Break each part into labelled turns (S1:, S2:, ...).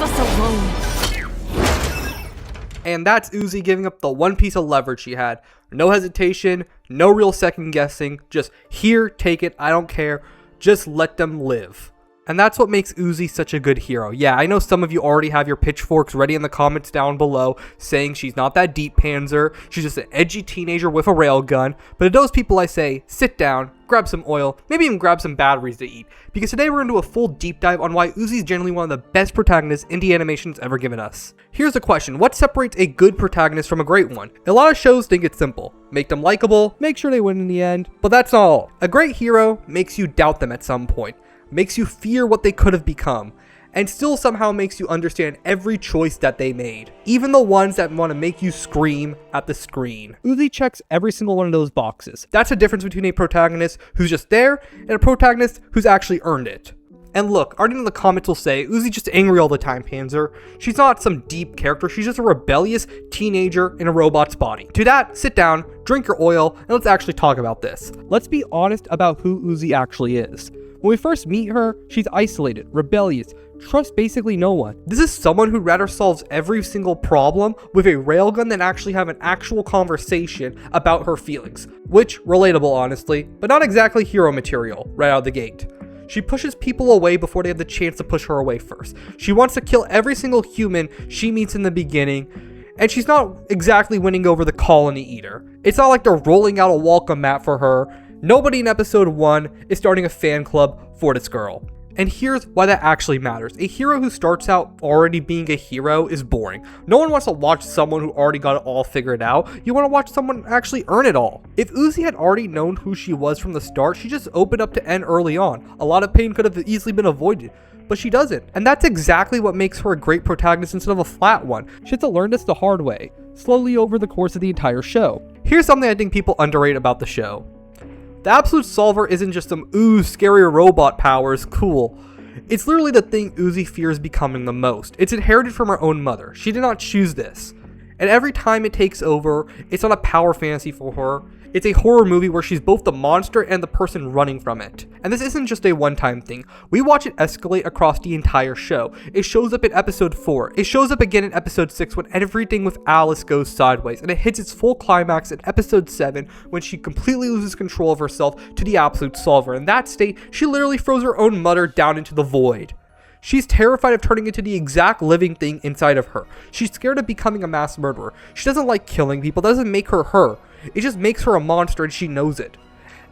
S1: us alone.
S2: And that's Uzi giving up the one piece of leverage she had. No hesitation, no real second guessing, just here, take it, I don't care, just let them live. And that's what makes Uzi such a good hero. Yeah, I know some of you already have your pitchforks ready in the comments down below saying she's not that deep panzer, she's just an edgy teenager with a railgun. But to those people I say, sit down, grab some oil, maybe even grab some batteries to eat. Because today we're going to do a full deep dive on why Uzi is generally one of the best protagonists indie animation's ever given us. Here's the question, what separates a good protagonist from a great one? A lot of shows think it's simple. Make them likable, make sure they win in the end, but that's not all. A great hero makes you doubt them at some point. Makes you fear what they could have become, and still somehow makes you understand every choice that they made, even the ones that want to make you scream at the screen. Uzi checks every single one of those boxes. That's the difference between a protagonist who's just there and a protagonist who's actually earned it. And look, already in the comments will say, Uzi's just angry all the time, Panzer. She's not some deep character, she's just a rebellious teenager in a robot's body. To that, sit down, drink your oil, and let's actually talk about this. Let's be honest about who Uzi actually is. When we first meet her, she's isolated, rebellious, trusts basically no one. This is someone who rather solves every single problem with a railgun than actually have an actual conversation about her feelings. Which, relatable honestly, but not exactly hero material right out of the gate. She pushes people away before they have the chance to push her away first. She wants to kill every single human she meets in the beginning, and she's not exactly winning over the colony either. It's not like they're rolling out a welcome mat for her. Nobody in episode 1 is starting a fan club for this girl. And here's why that actually matters. A hero who starts out already being a hero is boring. No one wants to watch someone who already got it all figured out. You want to watch someone actually earn it all. If Uzi had already known who she was from the start, she just opened up to end early on. A lot of pain could have easily been avoided, but she doesn't. And that's exactly what makes her a great protagonist instead of a flat one. She had to learn this the hard way, slowly over the course of the entire show. Here's something I think people underrate about the show. The absolute solver isn't just some scary robot powers, cool. It's literally the thing Uzi fears becoming the most. It's inherited from her own mother. She did not choose this. And every time it takes over, it's not a power fantasy for her. It's a horror movie where she's both the monster and the person running from it. And this isn't just a one-time thing. We watch it escalate across the entire show. It shows up in episode 4. It shows up again in episode 6 when everything with Alice goes sideways. And it hits its full climax in episode 7 when she completely loses control of herself to the absolute solver. In that state, she literally throws her own mother down into the void. She's terrified of turning into the exact living thing inside of her. She's scared of becoming a mass murderer. She doesn't like killing people. That doesn't make her her. It just makes her a monster and she knows it.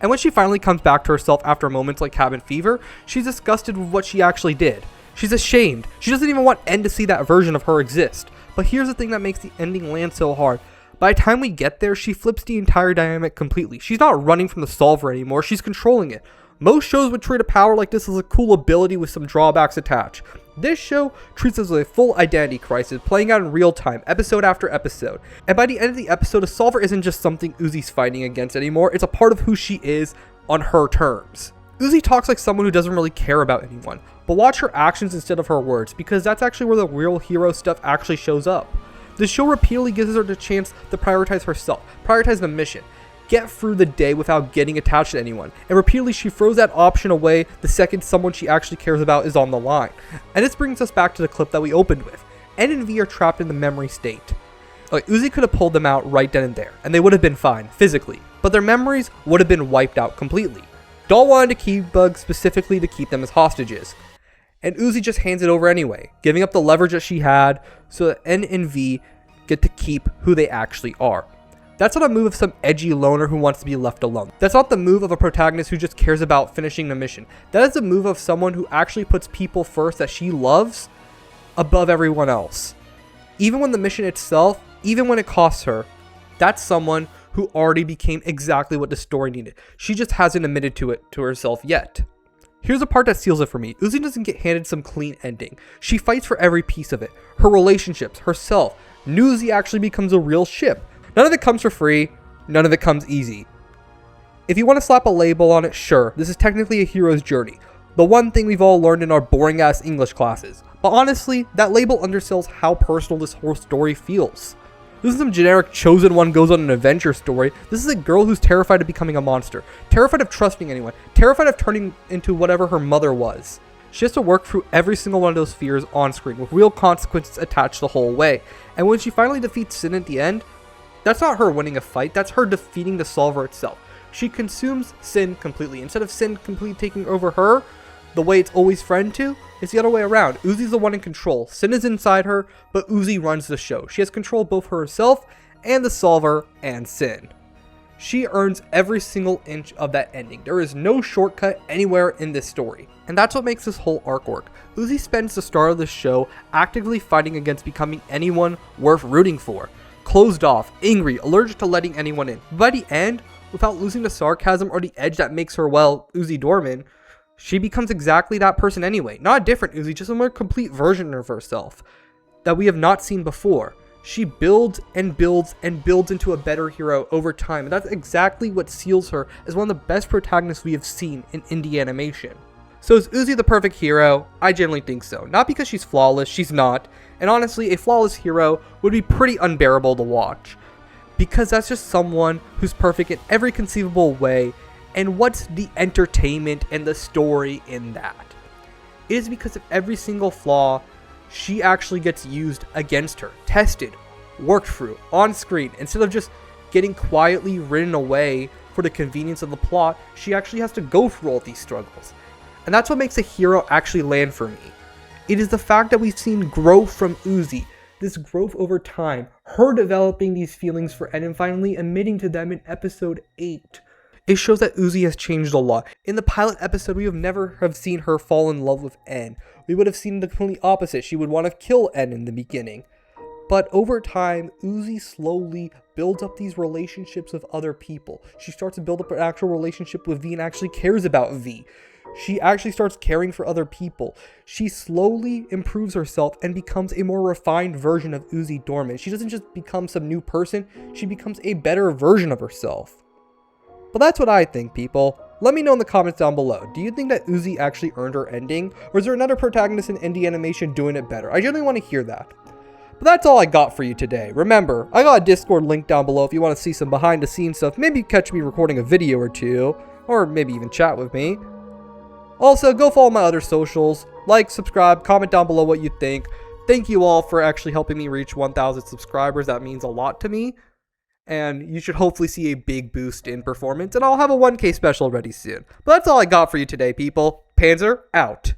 S2: And when she finally comes back to herself after moments like cabin fever, she's disgusted with what she actually did. She's ashamed. She doesn't even want N to see that version of her exist. But here's the thing that makes the ending land so hard. By the time we get there, she flips the entire dynamic completely. She's not running from the solver anymore, she's controlling it. Most shows would treat a power like this as a cool ability with some drawbacks attached. This show treats us as a full identity crisis, playing out in real time, episode after episode. And by the end of the episode, a solver isn't just something Uzi's fighting against anymore, it's a part of who she is on her terms. Uzi talks like someone who doesn't really care about anyone, but watch her actions instead of her words, because that's actually where the real hero stuff actually shows up. The show repeatedly gives her the chance to prioritize herself, prioritize the mission, get through the day without getting attached to anyone, and repeatedly she throws that option away the second someone she actually cares about is on the line. And this brings us back to the clip that we opened with. N and V are trapped in the memory state. Like, Uzi could have pulled them out right then and there, and they would have been fine, physically, but their memories would have been wiped out completely. Doll wanted to keep Bug specifically to keep them as hostages, and Uzi just hands it over anyway, giving up the leverage that she had so that N and V get to keep who they actually are. That's not a move of some edgy loner who wants to be left alone. That's not the move of a protagonist who just cares about finishing the mission. That is the move of someone who actually puts people first that she loves above everyone else. Even when the mission itself, even when it costs her, that's someone who already became exactly what the story needed. She just hasn't admitted to it to herself yet. Here's the part that seals it for me. Uzi doesn't get handed some clean ending. She fights for every piece of it. Her relationships, herself. Uzi actually becomes a real ship. None of it comes for free, none of it comes easy. If you want to slap a label on it, sure, this is technically a hero's journey. The one thing we've all learned in our boring ass English classes. But honestly, that label undersells how personal this whole story feels. This is some generic chosen one goes on an adventure story. This is a girl who's terrified of becoming a monster, terrified of trusting anyone, terrified of turning into whatever her mother was. She has to work through every single one of those fears on screen with real consequences attached the whole way. And when she finally defeats Sin at the end, that's not her winning a fight, that's her defeating the solver itself. She consumes Sin completely. Instead of Sin completely taking over her, the way it's always friend to, it's the other way around. Uzi's the one in control. Sin is inside her, but Uzi runs the show. She has control of both herself and the solver and Sin. She earns every single inch of that ending. There is no shortcut anywhere in this story. And that's what makes this whole arc work. Uzi spends the start of the show actively fighting against becoming anyone worth rooting for. Closed off, angry, allergic to letting anyone in. By the end, without losing the sarcasm or the edge that makes her, well, Uzi Doorman, she becomes exactly that person anyway. Not a different Uzi, just a more complete version of herself that we have not seen before. She builds and builds and builds into a better hero over time, and that's exactly what seals her as one of the best protagonists we have seen in indie animation. So is Uzi the perfect hero? I generally think so. Not because she's flawless, she's not, and honestly, a flawless hero would be pretty unbearable to watch, because that's just someone who's perfect in every conceivable way, and what's the entertainment and the story in that? It is because of every single flaw she actually gets used against her, tested, worked through, on screen. Instead of just getting quietly written away for the convenience of the plot, she actually has to go through all these struggles. And that's what makes a hero actually land for me. It is the fact that we've seen growth from Uzi, this growth over time, her developing these feelings for Ed and finally admitting to them in episode 8. It shows that Uzi has changed a lot. In the pilot episode, we would never have seen her fall in love with En. We would have seen the complete opposite. She would want to kill En in the beginning. But over time, Uzi slowly builds up these relationships with other people. She starts to build up an actual relationship with V and actually cares about V. She actually starts caring for other people. She slowly improves herself and becomes a more refined version of Uzi Doorman. She doesn't just become some new person, she becomes a better version of herself. But that's what I think, people. Let me know in the comments down below. Do you think that Uzi actually earned her ending? Or is there another protagonist in indie animation doing it better? I genuinely want to hear that. But that's all I got for you today. Remember, I got a Discord link down below if you want to see some behind the scenes stuff. Maybe catch me recording a video or two. Or maybe even chat with me. Also, go follow my other socials. Like, subscribe, comment down below what you think. Thank you all for actually helping me reach 1,000 subscribers. That means a lot to me. And you should hopefully see a big boost in performance, and I'll have a 1K special ready soon. But that's all I got for you today, people. Panzer, out.